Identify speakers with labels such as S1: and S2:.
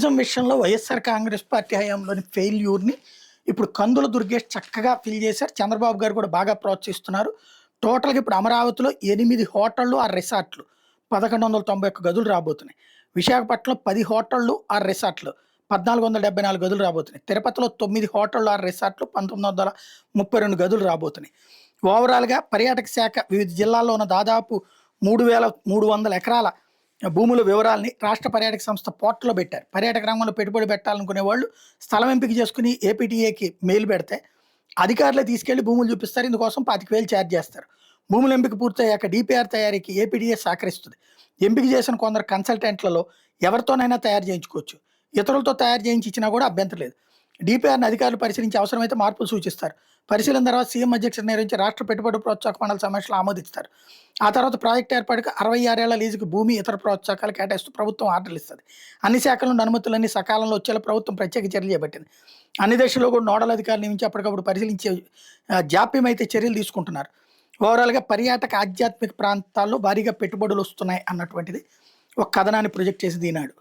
S1: Tourism విషయంలో YSR Congress party హయాంలోని ఫెయిల్యూర్‌ని ఇప్పుడు కందుల దుర్గేష్ చక్కగా ఫిల్ చేశారు. చంద్రబాబు గారు కూడా బాగా ప్రోత్సహిస్తున్నారు. టోటల్‌గా ఇప్పుడు అమరావతిలో 8 హోటళ్ళు, 6 రిసార్ట్‌లు 1191 గదులు రాబోతున్నాయి. విశాఖపట్నంలో 10 హోటళ్ళు, 6 రిసార్ట్‌లు 1474 గదులు రాబోతున్నాయి. తిరుపతిలో 9 హోటళ్ళు, 6 రిసార్ట్‌లు 1932 గదులు రాబోతున్నాయి. ఓవరాల్‌గా పర్యాటక శాఖ వివిధ జిల్లాల్లో ఉన్న దాదాపు 3300 ఎకరాల భూముల వివరాల్ని రాష్ట్ర పర్యాటక సంస్థ పోర్టల్‌లో పెట్టారు. పర్యాటక రంగంలో పెట్టుబడి పెట్టాలనుకునే వాళ్ళు స్థలం ఎంపిక చేసుకొని ఏపీటీఏకి మెయిల్ పెడితే అధికారులే తీసుకెళ్లి భూములు చూపిస్తారు. ఇందుకోసం 25,000 ఛార్జ్ చేస్తారు. భూముల ఎంపిక పూర్తయ్యాక డీపీఆర్ తయారీకి ఏపీడీఏ సహకరిస్తుంది. ఎంపిక చేసిన కొందరు కన్సల్టెంట్లలో ఎవరితోనైనా తయారు చేయించుకోవచ్చు. ఇతరులతో తయారు చేయించి ఇచ్చినా కూడా అభ్యంతరం లేదు. డీపీఆర్‌ని అధికారులు పరిశీలించి అవసరమైతే మార్పులు సూచిస్తారు. పరిశీలన తర్వాత సీఎం అధ్యక్షతన నిర్వహించి రాష్ట్ర పెట్టుబడి ప్రోత్సాహక మండలి సమావేశంలో ఆమోదిస్తారు. ఆ తర్వాత ప్రాజెక్టు ఏర్పాటుకు 66 ఏళ్ల లీజుకు భూమి, ఇతర ప్రోత్సాహకాలు కేటాయిస్తూ ప్రభుత్వం ఆర్డర్లు ఇస్తుంది. అన్ని శాఖల నుండి అనుమతులన్నీ సకాలంలో వచ్చేలా ప్రభుత్వం ప్రత్యేక చర్యలు చేపట్టింది. అన్ని దశల్లో కూడా నోడల్ అధికారులు నియమించి అప్పటికప్పుడు పరిశీలించే జాప్యం అయితే చర్యలు తీసుకుంటున్నారు. ఓవరాల్‌గా పర్యాటక ఆధ్యాత్మిక ప్రాంతాల్లో భారీగా పెట్టుబడులు వస్తున్నాయి అన్నటువంటిది ఒక కథనాన్ని ప్రొజెక్ట్ చేసి ఈనాడు.